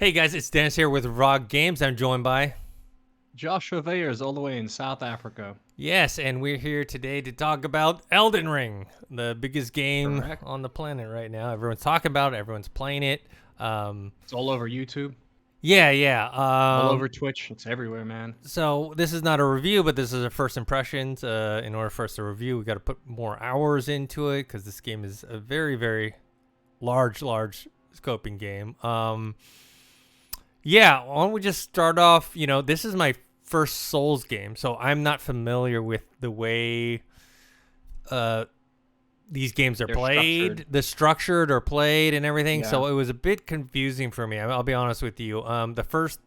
Hey guys, it's Dennis here with Revog Games. I'm joined by Joshua Weyers all the way in South Africa. yes, and we're here today to talk about Elden Ring, the biggest game Correct. on the planet right now. Everyone's talking about it. Everyone's playing it. It's all over YouTube, Yeah. all over Twitch. It's everywhere, man. So this is not a review, but this is a first impressions. In order for us to review, we got to put more hours into it because this game is a very, very large scoping game. Yeah, why don't we just start off? This is my first Souls game, so I'm not familiar with the way these games are They're played, structured. the structured or played and everything. Yeah. So it was a bit confusing for me. I'll be honest with you. The first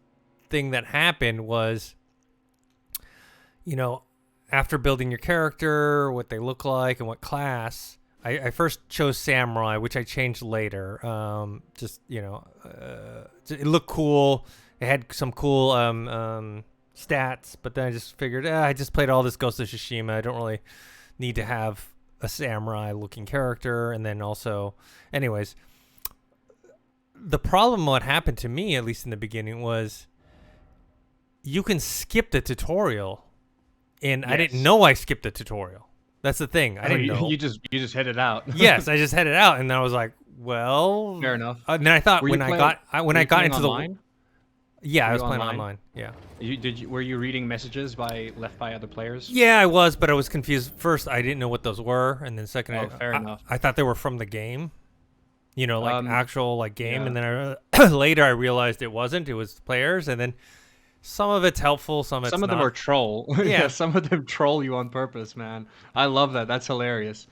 thing that happened was, after building your character, what they look like and what class, I first chose Samurai, which I changed later. It looked cool. It had some cool stats, but then I just figured, I just played all this Ghost of Tsushima. I don't really need to have a samurai-looking character. And then also, anyways, the problem, what happened to me, at least in the beginning, was you can skip the tutorial, and I didn't Yes. know I skipped the tutorial. That's the thing. I didn't know. You just hit it out. Yes, I just headed out, and then I was like, well, Fair enough. And then I thought Were you when I playing- got were you into playing the online? yeah, I Were was you playing online? online. Yeah, Were you reading messages left by other players? yeah, I was, but I was confused. First, I didn't know what those were, and then second, Oh, fair enough. I thought they were from the game. Actual game, yeah. and then later I realized it wasn't. It was players, and then some of it's helpful, some of Them are not. troll. Yeah. Some of them troll you on purpose, man. I love that. That's hilarious.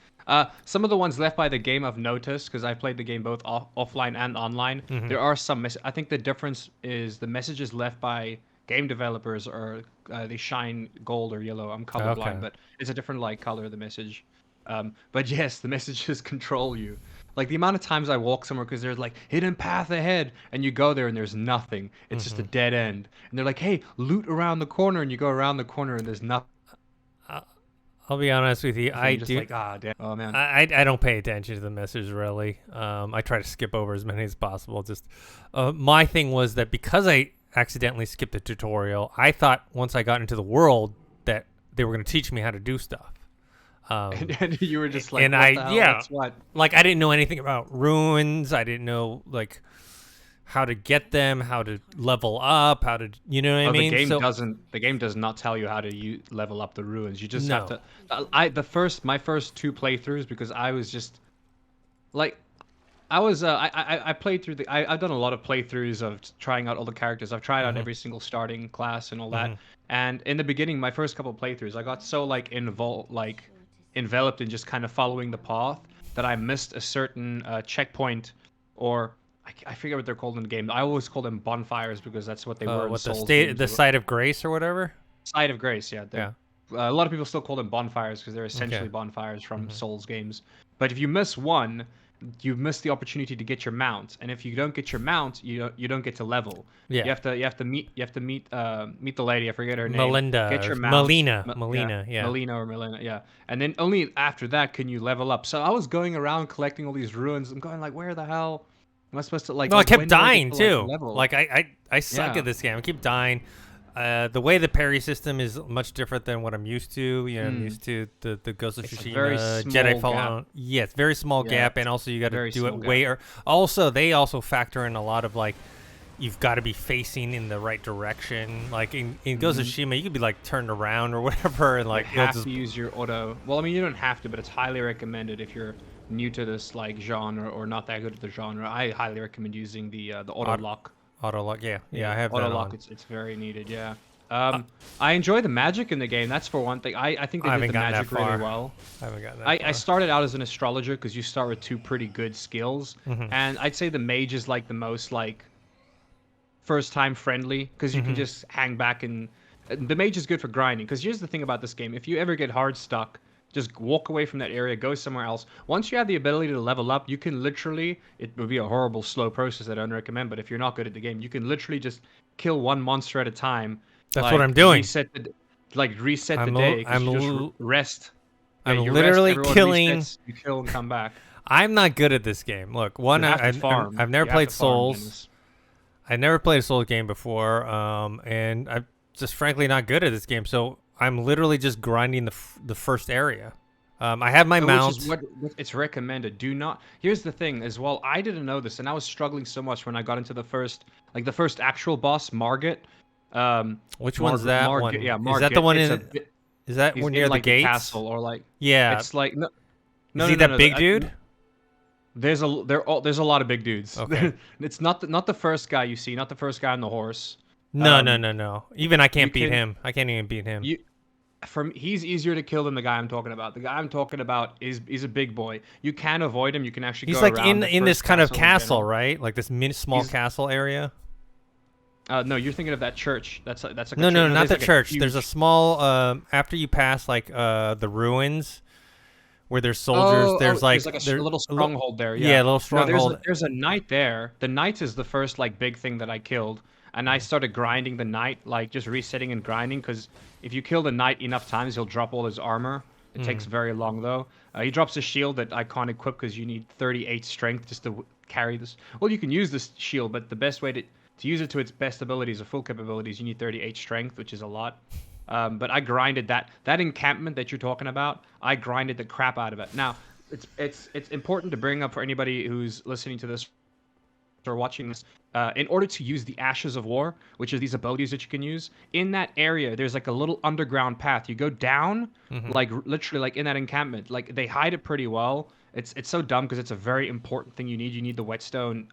Some of the ones left by the game I've noticed because I played the game both offline and online. Mm-hmm. There are some. I think the difference is the messages left by game developers are they shine gold or yellow. I'm colorblind, Okay. but it's a different like color of the message. But yes, the messages control you. Like the amount of times I walk somewhere because there's like hidden path ahead, and you go there and there's nothing. It's just a dead end. And they're like, hey, loot around the corner, and you go around the corner and there's nothing. I'll be honest with you. I I'm just do. like, ah, damn. Oh man. I don't pay attention to the message really. I try to skip over as many as possible. Just my thing was that because I accidentally skipped the tutorial, I thought once I got into the world that they were going to teach me how to do stuff. And you were just like, and what I the hell? yeah, That's what. like I didn't know anything about ruins. I didn't know like how to get them, how to level up, how to what I mean. The game does not tell you how to level up the ruins. You just No. have to. My first two playthroughs because I was just like. I played through I've done a lot of playthroughs of trying out all the characters. I've tried out every single starting class and all that. And in the beginning, my first couple of playthroughs, I got so enveloped in just kind of following the path that I missed a certain checkpoint, or I forget what they're called in the game. I always call them bonfires because that's what they were in what Souls games. the site of grace or whatever. Side of Grace, yeah. Yeah. A lot of people still call them bonfires because they're essentially Okay. bonfires from Souls games. But if you miss one, you miss the opportunity to get your mount, and if you don't get your mount, you don't get to level. Yeah. You have to meet the lady. I forget her name. Melinda. Get your or mount. Melina. Yeah. Melina or Melina. Yeah. And then only after that can you level up. So I was going around collecting all these ruins. I'm going like, where the hell am I supposed to like? No, I when kept do get dying to, too. level? Like I suck Yeah. at this game. I keep dying. The way the parry system is much different than what I'm used to. I'm used to the Ghost of It's a Tsushima, very Jedi small Fallen. gap. Yes, very small Yeah, gap, and also you got to very do it small way. Also, they also factor in a lot of like, you've got to be facing in the right direction. Like in Ghost of Tsushima, you could be like turned around or whatever, and like You have it'll to use your auto. Well, I mean, you don't have to, but it's highly recommended if you're new to this like genre or not that good at the genre. I highly recommend using the auto lock. auto lock. Yeah, I have Auto that lock. on. It's very needed. Yeah. I enjoy the magic in the game. That's for one thing. I think they I did haven't the gotten that magic really far. well. I haven't gotten that I far. started out as an astrologer because you start with two pretty good skills, and I'd say the mage is like the most like first time friendly because you can just hang back and the mage is good for grinding. Because here's the thing about this game: if you ever get hard stuck, just walk away from that area, go somewhere else. Once you have the ability to level up, you can literally, it would be a horrible slow process that I don't recommend, but if you're not good at the game, you can literally just kill one monster at a time. That's what I'm doing. Reset the I'm day. 'Cause I'm you just l- rest. I'm you literally everyone killing. resets, you kill and come back. I'm not good at this game. Look, one, You have to I've farm. never You have played to farm, Souls. Dennis. I never played a Souls game before, and I'm just frankly not good at this game. So I'm literally just grinding the first area. I have my Which is mount. what it's recommended. Do not. Here's the thing as well. I didn't know this, and I was struggling so much when I got into the first actual boss, Margit. Which one's that Margit, one? yeah, Is that the Margit. one It's a in? bit. Is that He's one in near the like the gates? castle, or like Yeah. it's like no, Is no, he no, no, that no. big dude? There's a lot of big dudes. Okay. It's not the first guy you see, not the first guy on the horse. No, no, Um, no, no. Even I you can't beat can him. I can't even beat him. you he's easier to kill than the guy I'm talking about. The guy I'm talking about is he's a big boy. You can avoid him. You can actually He's go like around the in this first kind of in castle, general. right? Like this mini small He's castle area. no, you're thinking of that church. That's like a No, church. no, No, not there's the like a church. There's a huge. small after you pass like the ruins where there's soldiers. There's There's like a there little stronghold there. yeah, Yeah. a little No, stronghold. there's a knight there. The knight is the first like big thing that I killed, and I started grinding the knight, like just resetting and grinding, because if you kill the knight enough times, he'll drop all his armor. It takes very long though. He drops a shield that I can't equip because you need 38 strength just to carry this. Well, you can use this shield, but the best way to use it to its best abilities or full capabilities, you need 38 strength, which is a lot. But I grinded that encampment that you're talking about. I grinded the crap out of it. Now, it's important to bring up for anybody who's listening to this or watching this. In order to use the Ashes of War, which are these abilities that you can use in that area, there's like a little underground path. You go down, like literally, like in that encampment. Like they hide it pretty well. It's so dumb because it's a very important thing you need. You need the whetstone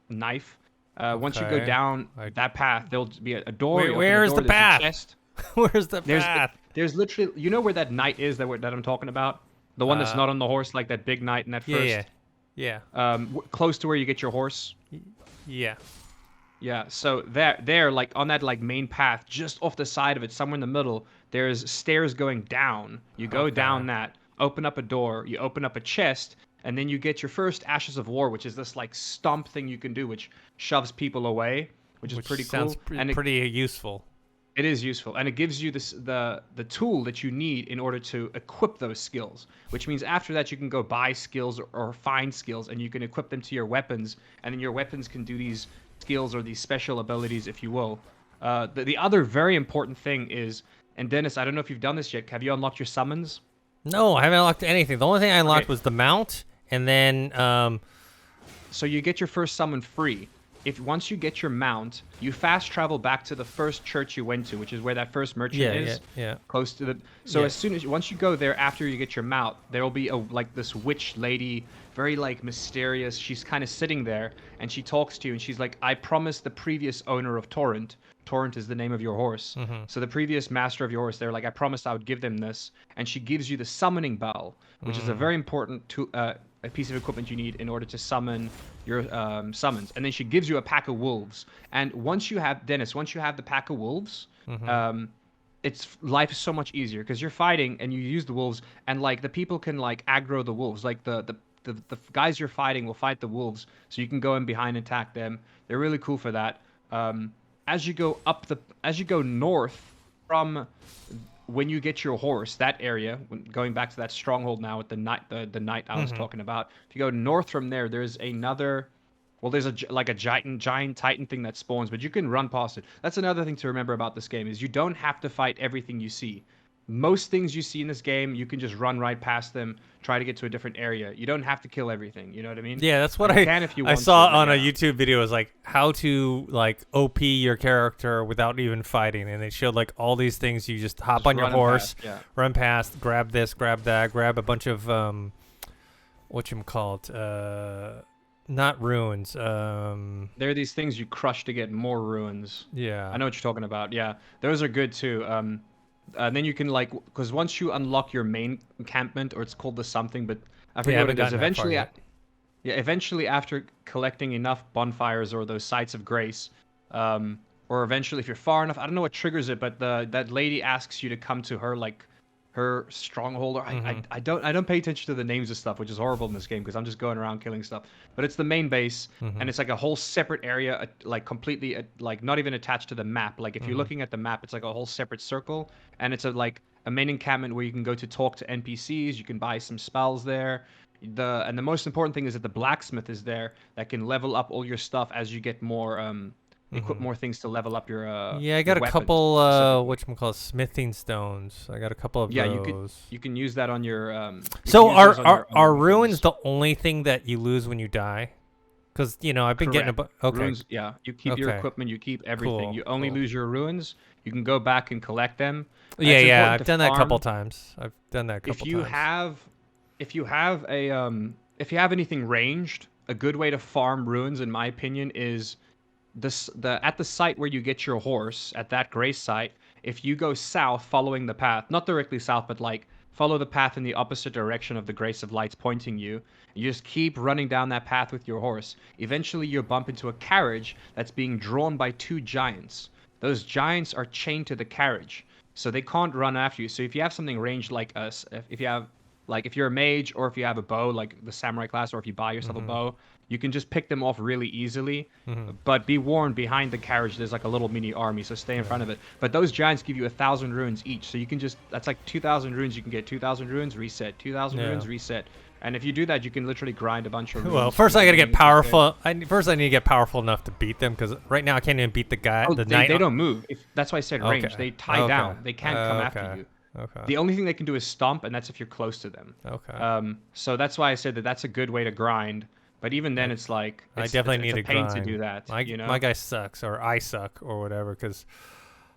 knife. Once you go Okay. down I, that path, there'll be a door. You open the where's door, the there's a path? chest. Where's the There's path? there's literally, you know where that knight is that I'm talking about, the one that's Uh, not on the horse, like that big knight in that yeah, yeah, first, yeah, close to where you get your horse. yeah. Yeah, so there, like on that like main path, just off the side of it, somewhere in the middle, there's stairs going down. You go Okay. down that, open up a door, you open up a chest, and then you get your first Ashes of War, which is this like stomp thing you can do, which shoves people away, which is Which pretty sounds cool. And pretty useful. it is useful, and it gives you the tool that you need in order to equip those skills. Which means after that you can go buy skills or find skills, and you can equip them to your weapons, and then your weapons can do these skills or these special abilities, if you will. The other very important thing is, and Dennis, I don't know if you've done this yet. Have you unlocked your summons? No, I haven't unlocked anything. The only thing I unlocked Okay, was the mount, and then so you get your first summon free. If once you get your mount, you fast travel back to the first church you went to, which is where that first merchant yeah, is, yeah. close to the. So Yeah. as soon as once you go there, after you get your mount, there will be a like this witch lady, very like mysterious. She's kind of sitting there, and she talks to you, and she's like, "I promised the previous owner of Torrent. Torrent is the name of your horse. So the previous master of your horse, they're like, I promised I would give them this, and she gives you the summoning bell, which is a very important a piece of equipment you need in order to summon your summons. And then she gives you a pack of wolves. And once you have once you have the pack of wolves, it's life is so much easier because you're fighting and you use the wolves, and like the people can like aggro the wolves. Like the guys you're fighting will fight the wolves, so you can go in behind and attack them. They're really cool for that. As you go as you go north from when you get your horse, that area, going back to that stronghold now with the knight I was talking about. If you go north from there, there's another. Well, there's like a giant titan thing that spawns, but you can run past it. That's another thing to remember about this game is you don't have to fight everything you see. Most things you see in this game, you can just run right past them, try to get to a different area. You don't have to kill everything. You know what I mean? Yeah, that's what You can if you I want saw to, but on a yeah. YouTube video. Is like how to like OP your character without even fighting, and they showed like all these things. You just hop Just on your run 'em horse, past, yeah. run past, grab this, grab that, grab a bunch of whatchamacallit, not ruins. There are these things you crush to get more ruins. Yeah, I know what you're talking about. Yeah, those are good too. And then you can like, because once you unlock your main encampment, or it's called the something, but I yeah, I forget what haven't it is. gotten that far yet. Yeah, eventually after collecting enough bonfires or those sites of grace, or eventually if you're far enough, I don't know what triggers it, but that lady asks you to come to her like her stronghold. Or I don't pay attention to the names of stuff, which is horrible in this game because I'm just going around killing stuff. But it's the main base, and it's like a whole separate area, like completely like not even attached to the map. Like if you're looking at the map, it's like a whole separate circle, and it's like a main encampment where you can go to talk to NPCs. You can buy some spells there. The most important thing is that the blacksmith is there that can level up all your stuff as you get more equip more things to level up your Yeah, I got a weapons couple specifically. whatchamacallit, smithing stones. I got a couple of Yeah, those. you can use that on your you can So use those on your are ruins weapons. the only thing that you lose when you die? Because I've been getting a Correct. okay, Runes, yeah. You keep your okay, equipment, you keep everything. cool, You only cool. lose your ruins. You can go back and collect them. Yeah, It's yeah, important I've to done that a couple farm. times. I've done that a If couple you times. have if you have a if you have anything ranged, a good way to farm ruins in my opinion is the at the site where you get your horse at that grace site, if you go south following the path, not directly south but like follow the path in the opposite direction of the grace of lights pointing you, you just keep running down that path with your horse, eventually you'll bump into a carriage that's being drawn by two giants. Those giants are chained to the carriage, so they can't run after you. So if you have something ranged like us, if you have like if you're a mage or if you have a bow like the samurai class, or if you buy yourself a Mm-hmm. bow, you can just pick them off really easily. Mm-hmm. But be warned, behind the carriage there's like a little mini army, so stay in Yeah. front of it. But those giants give you 1,000 runes each, so you can just that's like 2,000 runes. You can get 2,000 runes, reset, 2,000 Yeah. runes, reset. And if you do that, you can literally grind a bunch of runes. Well, from first the I gotta beginning get of the game. powerful. First I need to get powerful enough to beat them because right now I can't even beat the guy, Oh, the they, knight. they don't move. That's why I said Okay. range. They tie Okay. down. They can't come after Okay. you. Okay. The only thing they can do is stomp, and that's if you're close to them. Okay. So that's why I said that that's a good way to grind. But even then, I, it's like I it's definitely it's, need it's a to pain to grind. do that. My You my know, guy sucks, or I suck, or whatever. Because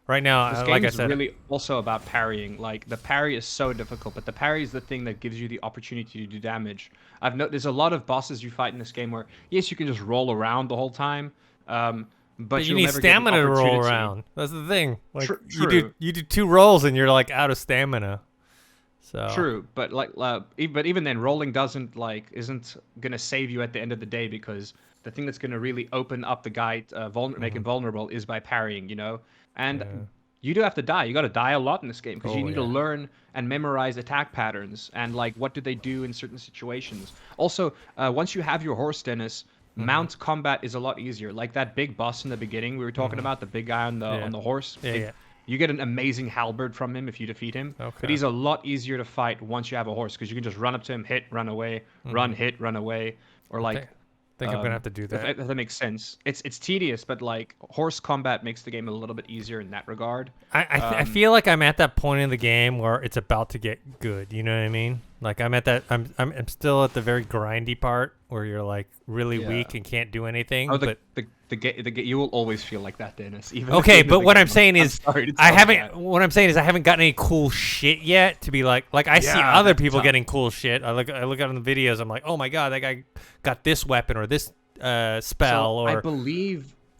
right now, this like game I is said, really also about parrying. Like the parry is so difficult, but the parry is the thing that gives you the opportunity to do damage. I've noticed there's a lot of bosses you fight in this game where yes, you can just roll around the whole time, but but you you'll need never get the stamina to roll opportunity. around. That's the thing. Like True. you do two rolls and you're like out of stamina. So True, but like, but even then, rolling doesn't isn't gonna save you at the end of the day because the thing that's gonna really open up the guy, make him mhm. vulnerable, is by parrying, you know. And Yeah. you do have to die. You got to die a lot in this game because you Oh need to yeah. learn and memorize attack patterns and like what do they do in certain situations. Also, once you have your horse, Dennis, Mhm. mount combat is a lot easier. Like that big boss in the beginning we were talking Mhm. about, the big guy Yeah. on the horse. Yeah. Yeah. You get an amazing halberd from him if you defeat him, but Okay. he's a lot easier to fight once you have a horse because you can just run up to him, hit, run away, run, Mhm. hit, run away, or I think like think I'm gonna have to do that. if that makes sense. It's tedious, but like horse combat makes the game a little bit easier in that regard. I feel like I'm at that point in the game where it's about to get good. You know what I mean? Like I'm at that. I'm still at the very grindy part where you're like really Yeah. weak and can't do anything. Oh, But you will always feel like that, Dennis. Even at the okay, end of but the what I'm game. saying I'm is sorry to I tell you haven't. that. What I'm saying is I haven't gotten any cool shit yet to be like I see Yeah, other that's people tough. getting cool shit. I look at the videos. I'm like, oh my god, that guy got this weapon or this spell So or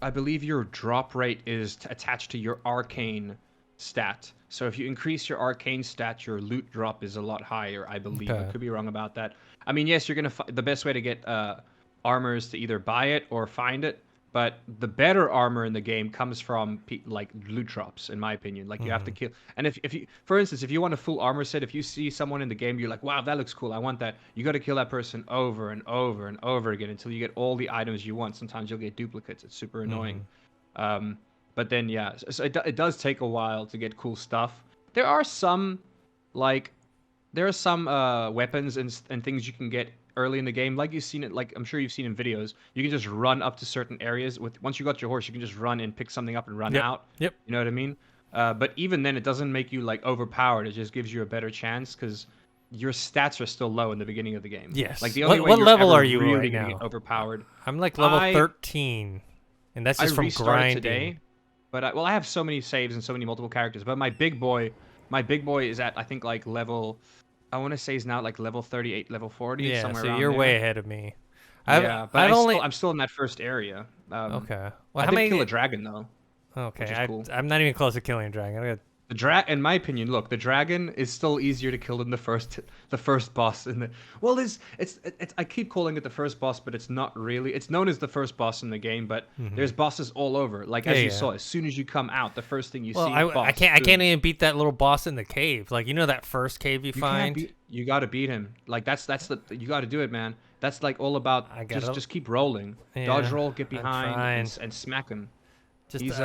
I believe your drop rate is attached to your arcane stat. So if you increase your arcane stat, your loot drop is a lot higher. I believe. I Okay. could be wrong about that. I mean, yes, you're gonna the best way to get armor is to either buy it or find it. But the better armor in the game comes from like loot drops, in my opinion. Like you have to Mhm. kill. And if you, for instance, if you want a full armor set, if you see someone in the game, you're like, wow, that looks cool. I want that. You got to kill that person over and over and over again until you get all the items you want. Sometimes you'll get duplicates. It's super annoying. Um, but then yeah, so it does take a while to get cool stuff. There are some like there are some weapons and things you can get early in the game, like you've seen it. Like I'm sure you've seen in videos, you can just run up to certain areas with. Once you got your horse, you can just run and pick something up and run Yep. out. Yep. You know what I mean? But even then, it doesn't make you like overpowered. It just gives you a better chance because your stats are still low in the beginning of the game. Yes. Like the only way What you're level ever are you really right gonna now? get overpowered. I'm like level I 13, and that's I just from restarted grinding. today, but I have so many saves and so many multiple characters. But my big boy is at I think like level. I want to say he's now like level 38, level 40, Yeah, somewhere so around you're there. way ahead of me. Yeah, but I've only I'm still in that first area. okay. Well, I how did many? kill a dragon though, which Okay, is cool. I'm not even close to killing a dragon. I got In my opinion, look, the dragon is still easier to kill than the first boss in the. Well, it's I keep calling it the first boss, but it's not really. It's known as the first boss in the game, but there's bosses all over. Like as Yeah, you yeah. saw, as soon as you come out, the first thing you well, see, I boss. can't boom. even beat that little boss in the cave. Like that first cave you You find. can't beat. You got to beat him. Like that's the you got to do it, man. That's like all about I gotta. just keep rolling, dodge Yeah, roll, get I'm behind, trying. and smack him. Just He's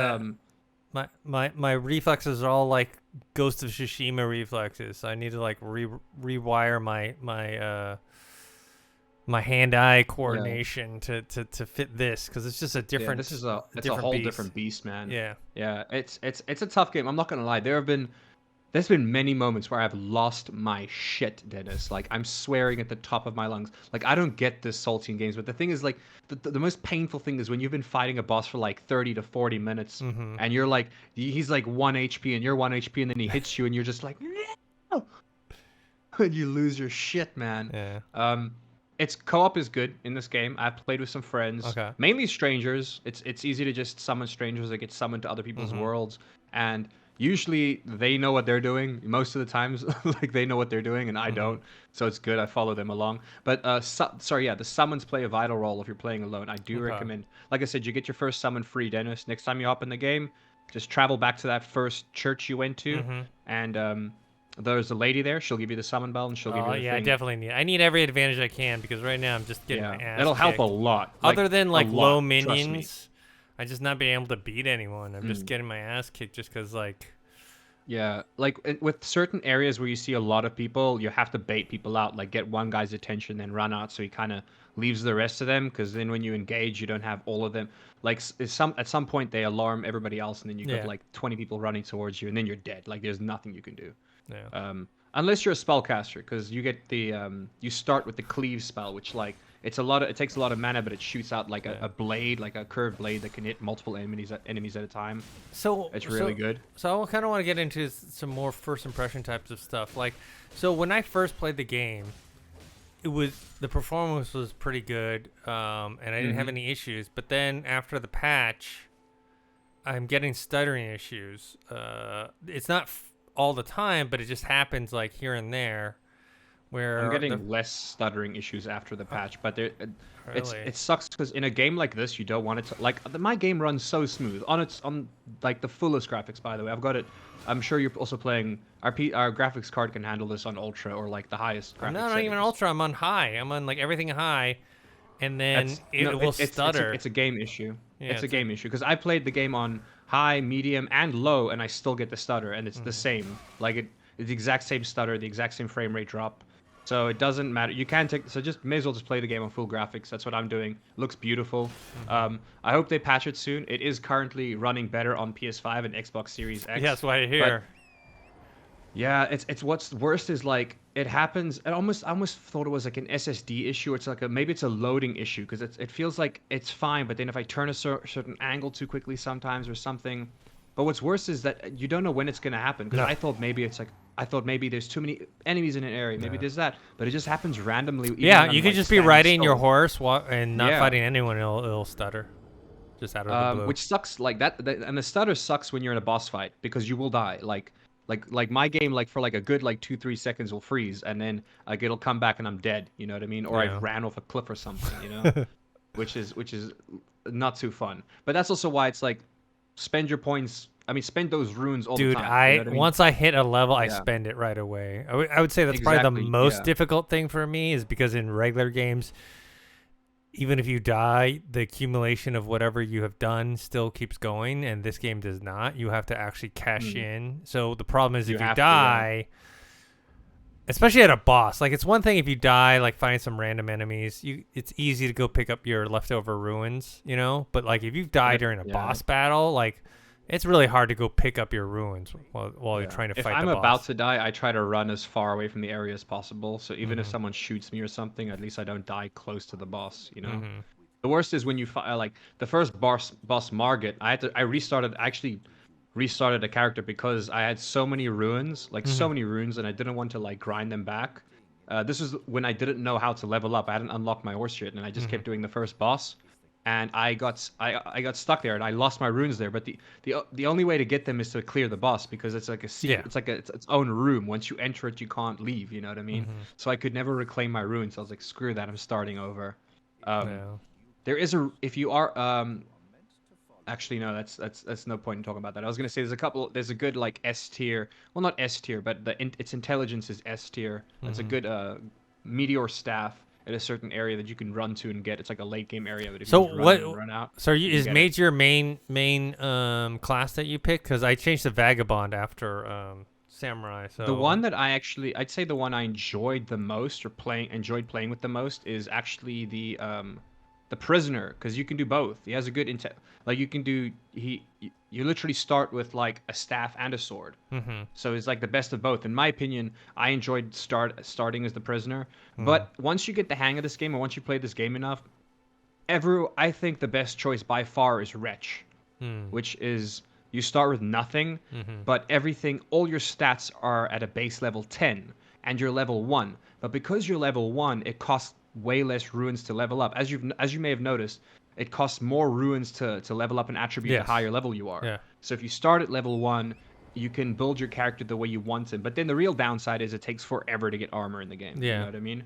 my reflexes are all like Ghost of Tsushima reflexes. So I need to like rewire my my hand-eye coordination to fit this, because it's just a different. This is it's a different whole beast. different beast, man. Yeah. Yeah, it's a tough game. I'm not gonna lie. There's been many moments where I've lost my shit, Dennis. Like, I'm swearing at the top of my lungs. Like, I don't get this salty in games, but the thing is, like, the most painful thing is when you've been fighting a boss for like 30 to 40 minutes, and you're like, he's like 1 HP and you're 1 HP, and then he hits you, and you're just like, no! And you lose your shit, man. Yeah. It's co-op is good in this game. I've played with some friends, mainly strangers. It's easy to just summon strangers that get summoned to other people's worlds, and usually they know what they're doing. Most of the times, like, they know what they're doing, and I don't. So it's good. I follow them along. But the summons play a vital role if you're playing alone. I do recommend. Like I said, you get your first summon free, Dennis. Next time you hop in the game, just travel back to that first church you went to, and there's a lady there. She'll give you the summon bell, and she'll give you the yeah, thing. I definitely need. I need every advantage I can, because right now I'm just getting my ass It'll help kicked. a lot. Other than like low trust me. minions, I just not being able to beat anyone. I'm just getting my ass kicked just because like. Yeah, like with certain areas where you see a lot of people, you have to bait people out. Like, get one guy's attention, then run out, so he kind of leaves the rest of them. Because then when you engage, you don't have all of them. Like, at some point they alarm everybody else, and then you got like 20 people running towards you, and then you're dead. Like, there's nothing you can do. Yeah. Unless you're a spellcaster, because you get the you start with the cleave spell, which like it takes a lot of mana, but it shoots out like a blade, like a curved blade that can hit multiple enemies at a time. So it's really good. So I kind of want to get into some more first impression types of stuff. Like, so when I first played the game, the performance was pretty good, and I didn't have any issues. But then after the patch, I'm getting stuttering issues. It's not all the time, but it just happens like here and there. Where I'm getting less stuttering issues after the patch, but really? it sucks because in a game like this, you don't want it to my game runs so smooth on like the fullest graphics. By the way, I've got it. I'm sure you're also playing our graphics card can handle this on ultra or like the highest graphics. No, not even ultra. I'm on high. I'm on like everything high, and then it will stutter. It's a game issue. Yeah, it's a game issue because I played the game on high, medium, and low, and I still get the stutter, and it's the same. Like it's the exact same stutter, the exact same frame rate drop. So it doesn't matter. You can just may as well just play the game on full graphics. That's what I'm doing. Looks beautiful. I hope they patch it soon. It is currently running better on PS5 and Xbox Series X. Yeah, that's what I hear. Yeah, it's what's worst is like it happens. I almost thought it was like an SSD issue. It's like maybe it's a loading issue because it feels like it's fine, but then if I turn a certain angle too quickly sometimes or something. But what's worse is that you don't know when it's gonna happen. Because I thought maybe there's too many enemies in an area. Maybe there's that, but it just happens randomly. Yeah, you could just be riding your horse and not fighting anyone. It'll stutter, just out of the blue. Which sucks. Like that, and the stutter sucks when you're in a boss fight because you will die. Like my game, like for like a good like 2-3 seconds will freeze, and then like it'll come back and I'm dead. You know what I mean? Or I ran off a cliff or something. You know, which is not too fun. But that's also why it's like. Spend your points. I mean, spend those runes all the time. Dude, once I hit a level, I spend it right away. I would say that's probably the most difficult thing for me is because in regular games, even if you die, the accumulation of whatever you have done still keeps going, and this game does not. You have to actually cash in. So the problem is if you die, especially at a boss, like it's one thing if you die, like find some random enemies, it's easy to go pick up your leftover ruins, you know? But like if you die during a boss battle, like it's really hard to go pick up your ruins while you're trying to fight the boss. If I'm about to die, I try to run as far away from the area as possible. So even if someone shoots me or something, at least I don't die close to the boss, you know? The worst is when you fight, like the first boss Margit, I actually restarted a character because I had so many ruins, and I didn't want to like grind them back. This is when I didn't know how to level up. I hadn't unlocked my horse shit, and I just kept doing the first boss, and I got stuck there, and I lost my runes there. But the only way to get them is to clear the boss because it's like it's like its own room. Once you enter it, you can't leave. You know what I mean? So I could never reclaim my runes. I was like, screw that, I'm starting over. There is if you are Actually, no, that's no point in talking about that. I was gonna say there's a good like S tier. Well, not S tier, but its intelligence is S tier. That's a good meteor staff at a certain area that you can run to and get. It's like a late game area. But if you run out. So is mage your main class that you pick? Because I changed to vagabond after samurai. The So one that I'd say the one I enjoyed the most or enjoyed playing with the most is actually the prisoner, because you can do both. He has a good intent. Like you can do you literally start with like a staff and a sword. hmm So it's like the best of both. In my opinion, I enjoyed starting as the prisoner. hmm But once you get the hang of this game, or once you play this game enough, I think the best choice by far is Wretch, hmm which is you start with nothing, hmm but all your stats are at a base level 10, and you're level 1. But because you're level 1, it costs way less runes to level up. As you may have noticed, it costs more runes to level up an attribute the Yes. higher level you are. Yeah. So if you start at level 1, you can build your character the way you want him. But then the real downside is it takes forever to get armor in the game. You know Yeah. what I mean?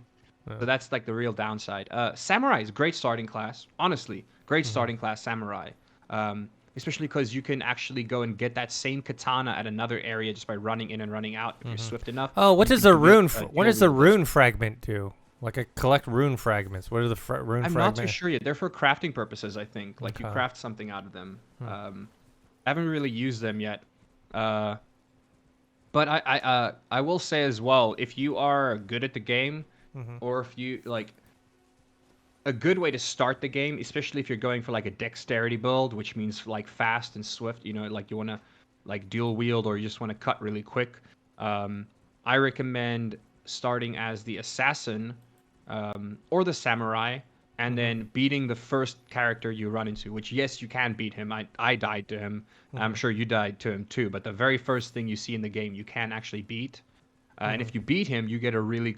Yeah. So that's like the real downside. Samurai is a great starting class. Honestly, great hmm starting class, Samurai. Especially because you can actually go and get that same katana at another area just by running in and running out if you're hmm swift enough. Oh, what You does can the rune? What dual does the wield those. rune fragment do? Like I collect rune fragments. What are the rune I'm not too fragment? sure yet. They're for crafting purposes, I think. Like you Okay. craft something out of them. Hmm. I haven't really used them yet. Uh, but I will say as well, if you are good at the game, hmm or if you like a good way to start the game, especially if you're going for like a dexterity build, which means like fast and swift, like you want to like dual wield or you just want to cut really quick. I recommend starting as the assassin or the samurai and hmm then beating the first character you run into, which yes, you can beat him. I died to him. I'm hmm sure you died to him too, but the very first thing you see in the game, you can actually beat. And hmm if you beat him, you get a really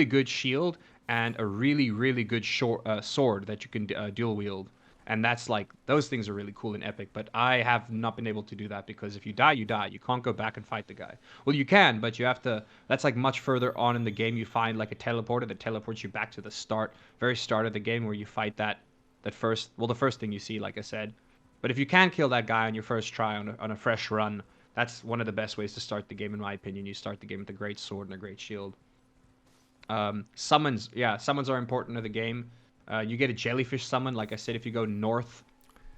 good shield and a really, really good sword that you can dual wield. And that's like, those things are really cool and epic. But I have not been able to do that because if you die, you die. You can't go back and fight the guy. Well, you can, but you have to, that's like much further on in the game. You find like a teleporter that teleports you back to the very start of the game where you fight the first thing you see, like I said. But if you can kill that guy on your first try on a fresh run, that's one of the best ways to start the game, in my opinion. You start the game with a great sword and a great shield. Summons, yeah, summons are important to the game. You get a jellyfish summon, like I said, if you go north.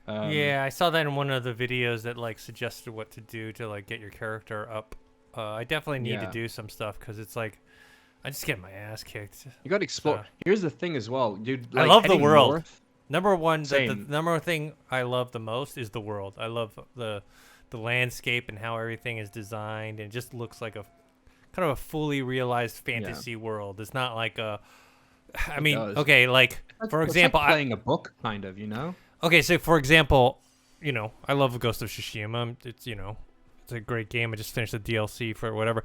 Um, Yeah, I saw that in one of the videos that like suggested what to do to like get your character up. I definitely need to yeah, do some stuff because it's like I just get my ass kicked. you got to explore. So Here's the thing as well, dude. I Like love the heading world. north, Number one, the same. number one thing I love the most is the world. I love the landscape and how everything is designed and it just looks like a kind of a fully realized Yeah, fantasy world. It's not like a I it mean, does. okay, like for It's like example, playing a book, kind of, you know? okay, so for example, I love Ghost of Tsushima. It's it's a great game. I just finished the DLC for whatever.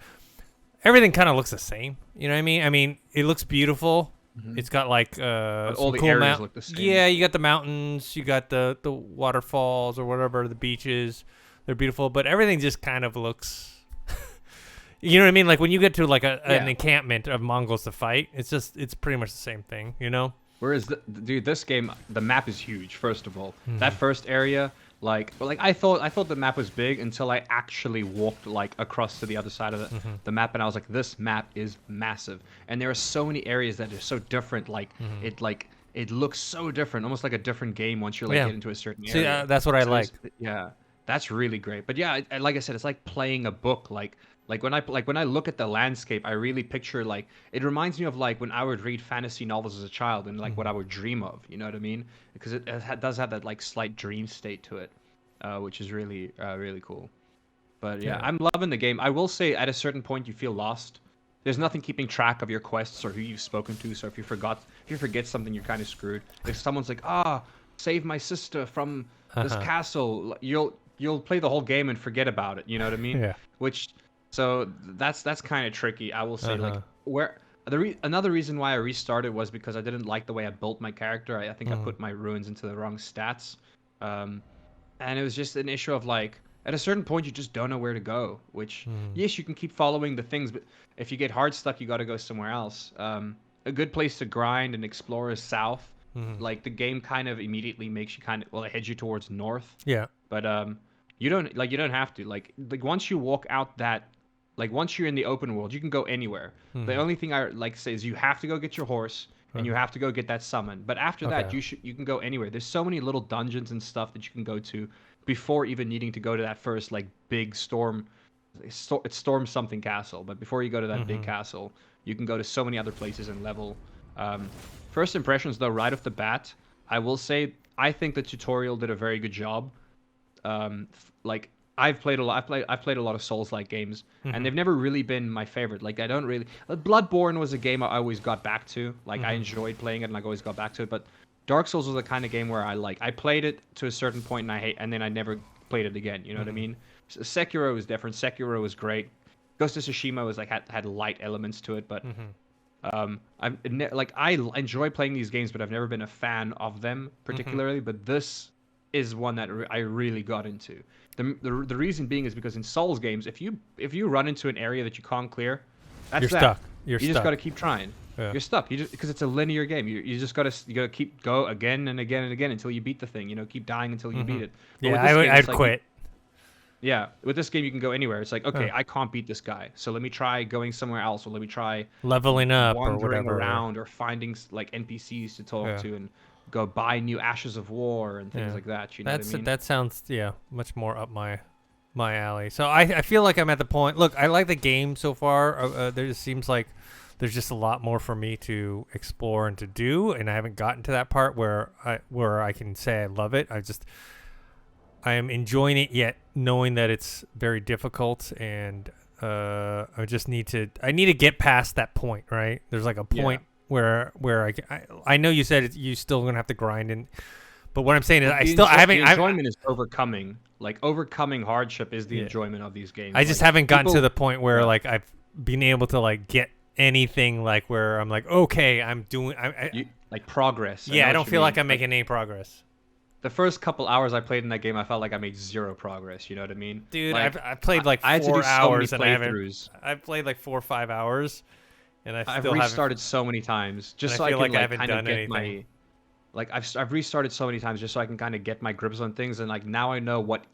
Everything kind of looks the same. You know what I mean? I mean, it looks beautiful. Hmm. It's got like But some all the cool areas look the same. Yeah, you got the mountains, you got the waterfalls or whatever, the beaches. They're beautiful, but everything just kind of looks. You know what I mean? Like when you get to like an Yeah. encampment of Mongols to fight, it's pretty much the same thing. You know? Whereas, dude, this game, the map is huge. First of all, that Mhm. first area, like I thought the map was big until I actually walked like across to the other side of Mhm. the map, and I was like, this map is massive. And there are so many areas that are so different. Mhm. It looks so different, almost like a different game once you like Yeah. get into a certain See, area. that's what I So like. yeah, that's really great. But yeah, like I said, it's like playing a book. Like when I look at the landscape, I really picture like it reminds me of like when I would read fantasy novels as a child and like what I Mhm. would dream of. You know what I mean? Because it does have that like slight dream state to it, which is really really cool. But yeah, Yeah. I'm loving the game. I will say at a certain point you feel lost. There's nothing keeping track of your quests or who you've spoken to. So if you forget something, you're kind of screwed. If someone's like, save my sister from this Uh-huh. castle, you'll play the whole game and forget about it. You know what I mean? Yeah. Which so that's kind of tricky. I will say like Uh-huh. where another reason why I restarted was because I didn't like the way I built my character. I think I Mhm. put my runes into the wrong stats. Um, and it was just an issue of like at a certain point you just don't know where to go, which Mhm. yes, you can keep following the things, but if you get hard stuck you got to go somewhere else. A good place to grind and explore is south. Mhm. Like the game kind of immediately makes you it heads you towards north, Yeah. but you don't have to once you walk out that once you're in the open world you can go anywhere. The Mhm. only thing I like to say is you have to go get your horse and you Uh-huh. have to go get that summon, but after that Okay. you can go anywhere. There's so many little dungeons and stuff that you can go to before even needing to go to that first like big storm it's Storm something castle, but before you go to that big castle, you can go to so many other places and level. Um, First impressions, though, right off the bat, I will say I think the tutorial did a very good job. Like I've played a lot of Souls-like games, and they've never really been my favorite. Like I don't really. Bloodborne was a game I always got back to. Like I enjoyed playing it, and I always got back to it. But Dark Souls was the kind of game where I played it to a certain point, and then I never played it again. You know what I mean? Sekiro was different. Sekiro was great. Ghost of Tsushima was like had light elements to it, but I enjoy playing these games, but I've never been a fan of them particularly. But this is one that I really got into. The reason being is because in Souls games, if you run into an area that you can't clear, that's You're that. stuck. You just got to keep trying. Yeah. You're stuck. Because it's a linear game. You just gotta keep go again and again and again until you beat the thing. You know, keep dying until you beat it. But Yeah, with this game, I'd it's like quit. yeah, with this game you can go anywhere. It's like, okay, I can't beat this guy, so let me try going somewhere else, or let me try Leveling up or wandering whatever. around, or finding like NPCs to talk to, and go buy new Ashes of War and things like that. You know what I mean? That sounds much more up my alley. So I feel like I'm at the point. Look, I like the game so far. There just seems like there's just a lot more for me to explore and to do, and I haven't gotten to that part where I can say I love it. I am enjoying it, yet knowing that it's very difficult, and I need to get past that point, right? There's like a point where I know you said you still gonna have to grind, but what I'm saying is The enjoyment is overcoming. Like overcoming hardship is the enjoyment of these games. I just haven't gotten to the point where like I've been able to like get anything like where I'm like, okay, I'm doing like progress. Yeah, I don't feel like I'm making any progress. The first couple hours I played in that game, I felt like I made zero progress. You know what I mean? Dude, like, I've played like 4 hours and I've played like 4 or 5 hours, and I've restarted so many times just so I can like like, I haven't kind of done get anything. I've restarted so many times just so I can kind of get my grips on things, and like now I know what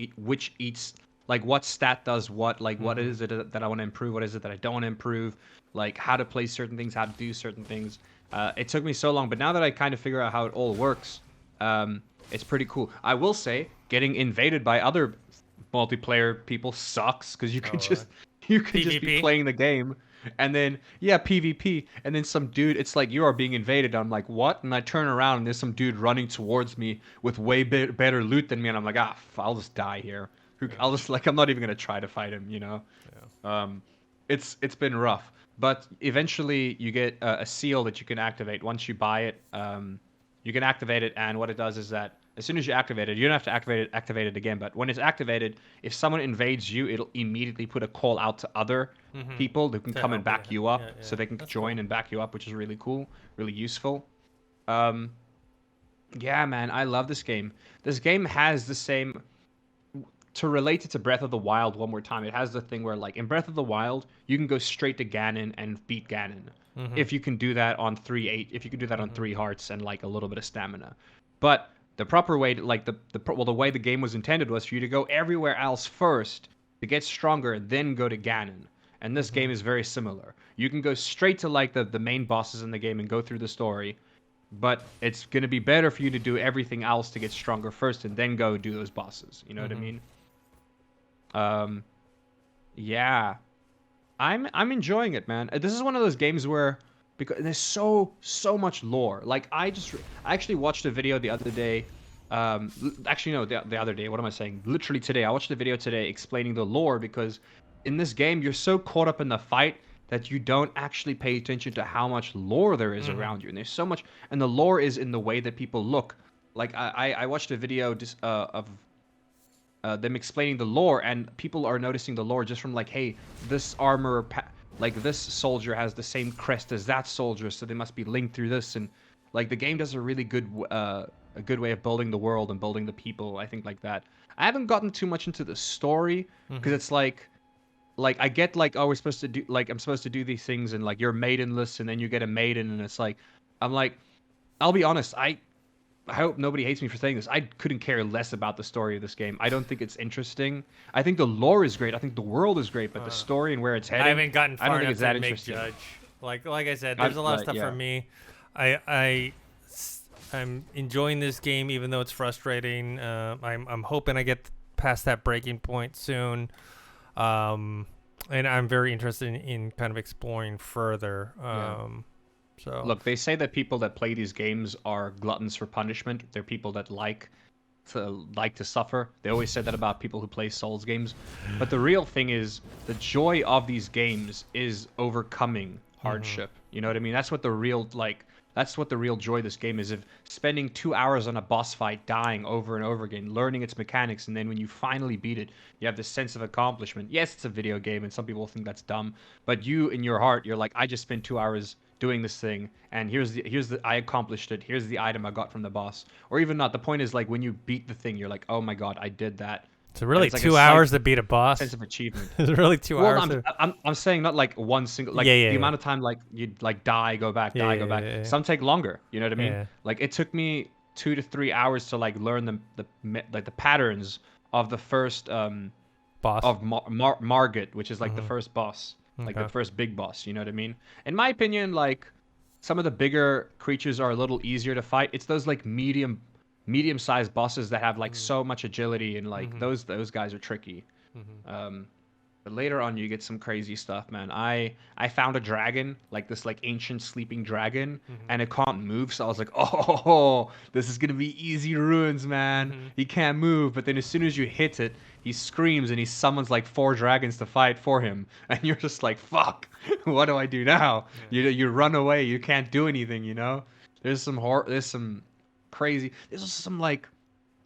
stat does what, like what is it that I want to improve, what is it that I don't want to improve, like how to play certain things, how to do certain things. It took me so long, but now that I kind of figure out how it all works, it's pretty cool. I will say, getting invaded by other multiplayer people sucks because you could just be playing the game, and then PvP, and then some dude. It's like you are being invaded. I'm like, what? And I turn around and there's some dude running towards me with way better loot than me, and I'm like, I'll just die here. I'll just I'm not even gonna try to fight him. You know. Yeah. It's been rough, but eventually you get a seal that you can activate once you buy it. You can activate it, and what it does is that as soon as you activate it, you don't have to activate it again. But when it's activated, if someone invades you, it'll immediately put a call out to other people who can come and back you up, so they can join and back you up, which is really cool, really useful. Yeah, man, I love this game. This game has the same. To relate it to Breath of the Wild one more time, it has the thing where, like, in Breath of the Wild, you can go straight to Ganon and beat Ganon. If you can do that on 3 hearts and like a little bit of stamina. But the proper way to, like, the way the game was intended was for you to go everywhere else first to get stronger, then go to Ganon. And this game is very similar. You can go straight to like the main bosses in the game and go through the story, but it's gonna be better for you to do everything else to get stronger first and then go do those bosses. You know what I mean? Yeah, I'm enjoying it, man. This is one of those games where, because there's so much lore. Like I actually watched a video the other day. Actually no, the other day. What am I saying? Literally today. I watched a video today explaining the lore, because in this game you're so caught up in the fight that you don't actually pay attention to how much lore there is around you. And there's so much, and the lore is in the way that people look. Like I watched a video of them explaining the lore, and people are noticing the lore just from like, hey, this armor, like this soldier has the same crest as that soldier, so they must be linked through this. And like the game does a really good way of building the world and building the people. I think like that. I haven't gotten too much into the story because it's like I get like, oh, we're supposed to do, like, I'm supposed to do these things, and like you're maidenless, and then you get a maiden, and it's like, I'm like, I'll be honest, I hope nobody hates me for saying this. I couldn't care less about the story of this game. I don't think it's interesting. I think the lore is great. I think the world is great, but the story and where it's headed, I haven't gotten far don't think enough it's that to make interesting. judge. Like I said, there's a lot of stuff for me. I'm enjoying this game, even though it's frustrating. I'm hoping I get past that breaking point soon. And I'm very interested in kind of exploring further. So Look, they say that people that play these games are gluttons for punishment. They're people that like to suffer. They always said that about people who play Souls games. But the real thing is the joy of these games is overcoming hardship. You know what I mean? That's what the real joy of this game is. If spending 2 hours on a boss fight, dying over and over again, learning its mechanics, and then when you finally beat it, you have this sense of accomplishment. Yes, it's a video game, and some people think that's dumb, but you, in your heart, you're like, I just spent 2 hours doing this thing, and here's the I accomplished it. Here's the item I got from the boss, or even not. The point is like when you beat the thing, you're like, oh my god, I did that. it's really Like 2 hours to beat a boss. Sense of achievement. It's really 2 Well, hours. I'm saying not like one single, like the amount of time like you'd like die, go back, die, go back. Yeah. Some take longer. You know what I mean? Yeah. Like it took me 2 to 3 hours to like learn the patterns of the first Boss. of Margit, which is like the first boss, like the Okay. first big boss. You know what I mean? In my opinion, like some of the bigger creatures are a little easier to fight. It's those like medium-sized bosses that have like so much agility, and like those guys are tricky. But later on, you get some crazy stuff, man. I found a dragon, like this like ancient sleeping dragon, and it can't move. So I was like, oh, this is gonna be easy ruins, man. He can't move, but then as soon as you hit it, he screams and he summons like 4 dragons to fight for him, and you're just like, fuck, what do I do now? You run away, you can't do anything, you know. There's some crazy. There's also some like.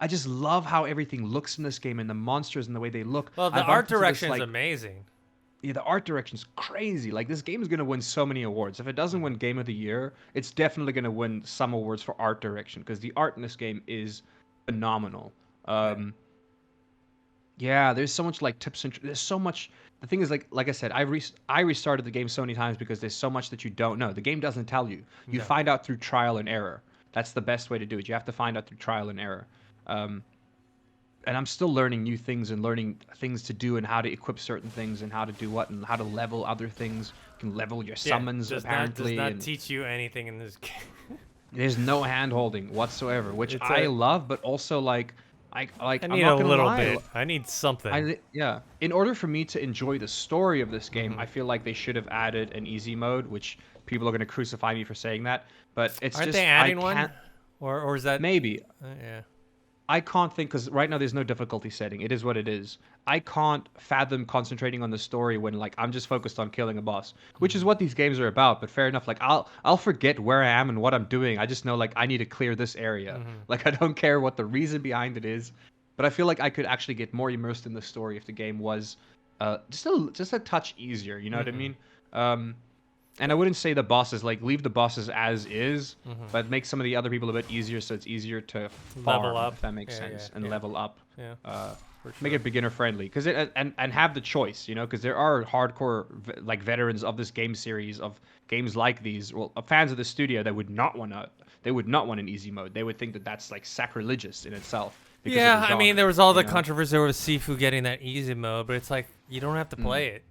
I just love how everything looks in this game, and the monsters and the way they look. Well, the I bumped art into this, direction is like, amazing. yeah, the art direction's crazy. Like this game is gonna win so many awards. If it doesn't win Game of the Year, it's definitely gonna win some awards for art direction because the art in this game is phenomenal. Yeah, there's so much like tips and there's so much. The thing is, like I said, I restarted the game so many times because there's so much that you don't know. The game doesn't tell you. You No. find out through trial and error. That's the best way to do it. You have to find out through trial and error. And I'm still learning new things and learning things to do and how to equip certain things and how to do what and how to level other things. You can level your summons apparently. Does not and teach you anything in this game. there's no hand holding whatsoever, which It's I love, but also like I I'm need not a gonna little lie. bit. I need something. Yeah. In order for me to enjoy the story of this game, I feel like they should have added an easy mode, which people are going to crucify me for saying that. But it's Aren't just they adding I one? can't- Or is that Maybe. Yeah. I can't think because right now there's no difficulty setting. It is what it is. I can't fathom concentrating on the story when like I'm just focused on killing a boss, which is what these games are about. But fair enough. Like I'll forget where I am and what I'm doing. I just know like I need to clear this area. Like I don't care what the reason behind it is. But I feel like I could actually get more immersed in the story if the game was just a touch easier. You know what I mean? And I wouldn't say the bosses like leave the bosses as is, but make some of the other people a bit easier so it's easier to farm, Level up. if that makes Yeah, sense, yeah, and yeah. level up. Yeah. Make it beginner friendly because and have the choice, you know, because there are hardcore like veterans of this game series of games like these, well, fans of the studio that would not want an easy mode. They would think that that's like sacrilegious in itself. because of Yeah, the I mean, genre, there was all the you know? controversy over Sifu getting that easy mode, but it's like you don't have to play it.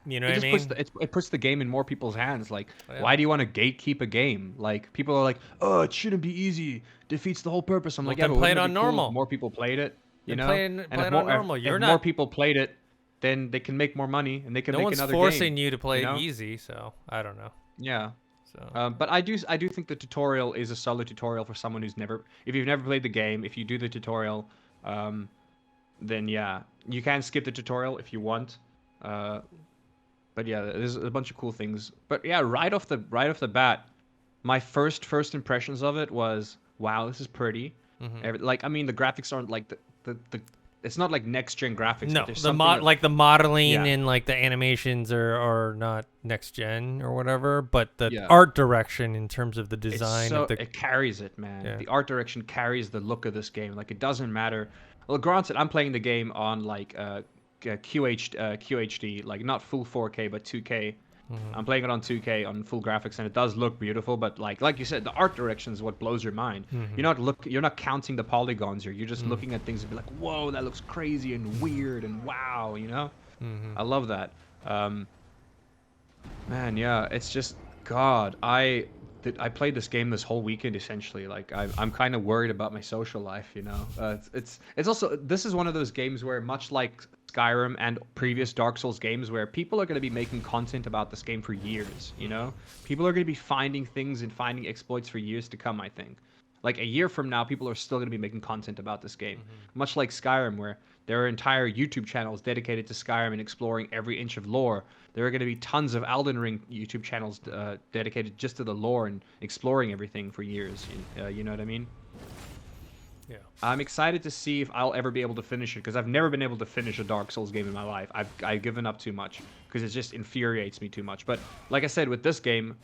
You know It what I just mean? it puts the game in more people's hands. Like, Yeah. why do you want to gatekeep a game? Like, people are like, oh, it shouldn't be easy. Defeats the whole purpose. I'm Well, like, yeah, then but play it wouldn't on be cool if normal. more people played it, you Then know? play it on normal. You're if not- more people played it, then they can make more money and they can No make one's another forcing game. you to play know? easy, so I don't know. Yeah. So But I do think the tutorial is a solid tutorial for someone who's never, if you've never played the game, if you do the tutorial, then yeah, you can skip the tutorial if you want. But yeah, there's a bunch of cool things. But yeah, right off the bat, my first impressions of it was, wow, this is pretty. Like, I mean, the graphics aren't like the it's not like next gen graphics. no, but there's the something like the modeling Yeah. and like the animations are not next gen or whatever, but the Yeah. art direction in terms of the It's design so, of the it carries it, man. Yeah. The art direction carries the look of this game. Like, it doesn't matter. Well, granted, I'm playing the game on like QHD, like not full 4K but 2K. I'm playing it on 2K on full graphics, and it does look beautiful. But like you said, the art direction is what blows your mind. You're not counting the polygons here. You're just looking at things and be like, whoa, that looks crazy and weird and wow, you know. I love that. Man, yeah, it's just God. I played this game this whole weekend essentially. Like I'm kind of worried about my social life, you know. It's also, this is one of those games where, much like Skyrim and previous Dark Souls games, where people are going to be making content about this game for years, you know. People are going to be finding things and finding exploits for years to come, I think. Like a year from now, people are still going to be making content about this game, much like Skyrim, where there are entire YouTube channels dedicated to Skyrim and exploring every inch of lore. There are going to be tons of Elden Ring YouTube channels dedicated just to the lore and exploring everything for years. You know what I mean? Yeah. I'm excited to see if I'll ever be able to finish it, because I've never been able to finish a Dark Souls game in my life. I've given up too much because it just infuriates me too much. But like I said, with this game,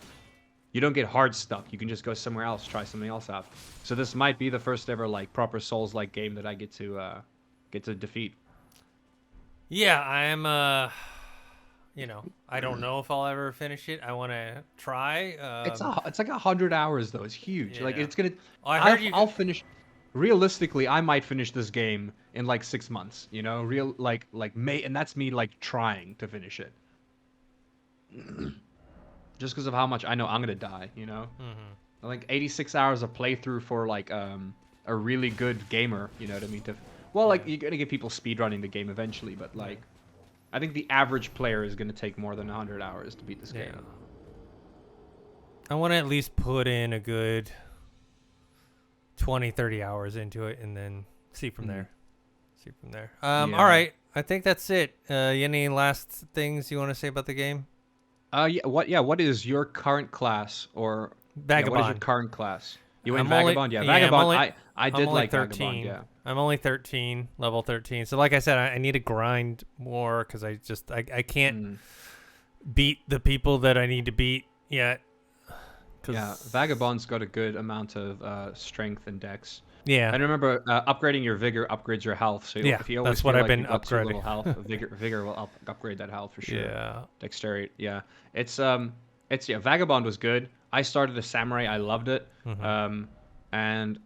you don't get hard stuck. You can just go somewhere else, try something else out. So this might be the first ever like proper Souls-like game that I get to defeat. Yeah, I'm you know, I don't know if I'll ever finish it. I want to try. It's like 100 hours though. It's huge. Yeah. Like it's gonna. I'll finish. Realistically, I might finish this game in like 6 months. You know, and that's me like trying to finish it. Just because of how much I know I'm gonna die. You know, like 86 hours of playthrough for like a really good gamer. You know what I mean? Like you're gonna get people speedrunning the game eventually, but like. I think the average player is going to take more than 100 hours to beat this game. I want to at least put in a good 20, 30 hours into it and then see from there. All right. I think that's it. Any last things you want to say about the game? What is your current class, or Vagabond? What is your current class? You went Vagabond? Vagabond. I did like 13. Vagabond, yeah. I'm only 13, level 13. So like I said, I need to grind more because I can't beat the people that I need to beat yet. Yeah, Vagabond's got a good amount of strength and dex. Yeah. And remember, upgrading your vigor upgrades your health. So if you always that's what feel I've like been you've got too upgrading. little health, vigor will upgrade that health for sure. Yeah. Dexterity, yeah. Vagabond was good. I started a samurai. I loved it. And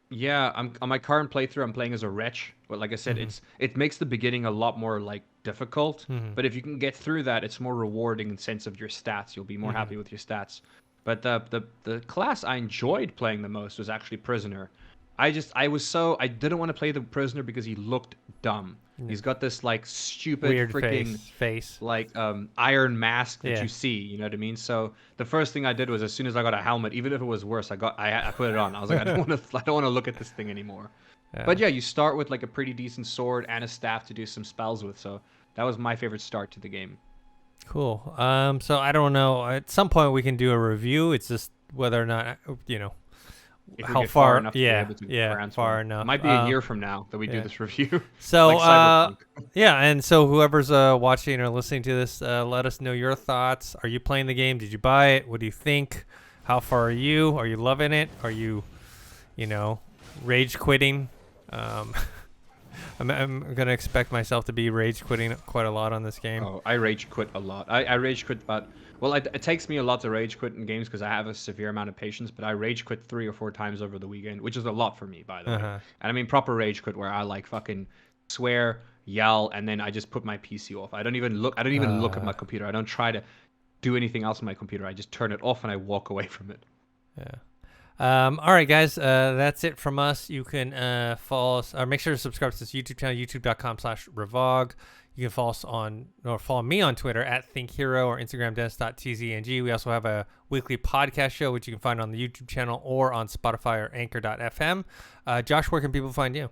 yeah, I'm on my current playthrough. I'm playing as a wretch, but like I said, it makes the beginning a lot more like difficult. But if you can get through that, it's more rewarding in sense of your stats. You'll be more happy with your stats. But the class I enjoyed playing the most was actually prisoner. I didn't want to play the prisoner because he looked dumb. He's got this like stupid weird freaking face like iron mask that you see, you know what I mean? So the first thing I did was, as soon as I got a helmet, even if it was worse, I put it on. I was like, I don't want to look at this thing anymore. Yeah. But yeah, you start with like a pretty decent sword and a staff to do some spells with. So that was my favorite start to the game. Cool. So I don't know. At some point we can do a review. It's just whether or not, you know, how far enough far enough. It might be a year from now that we do this review. So like and so whoever's watching or listening to this, let us know your thoughts. Are you playing the game? Did you buy it? What do you think? How far are you? Are you loving it? Are you rage quitting? I'm gonna expect myself to be rage quitting quite a lot on this game. Oh, I rage quit a lot. I rage quit about. Well, it takes me a lot to rage quit in games because I have a severe amount of patience, but I rage quit 3 or 4 times over the weekend, which is a lot for me, by the way. And I mean proper rage quit where I like fucking swear, yell, and then I just put my PC off. I don't even look at my computer. I don't try to do anything else on my computer. I just turn it off and I walk away from it. Yeah. All right, guys. That's it from us. You can follow us, or make sure to subscribe to this YouTube channel, youtube.com/Revog. You can follow me on Twitter at ThinkHero or Instagram Dennis.tzng. We also have a weekly podcast show, which you can find on the YouTube channel or on Spotify or Anchor.fm. Josh, where can people find you?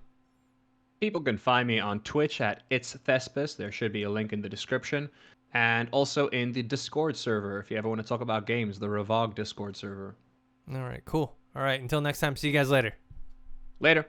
People can find me on Twitch at It's Thespis. There should be a link in the description. And also in the Discord server, if you ever want to talk about games, the Revog Discord server. All right, cool. All right, until next time, see you guys later. Later.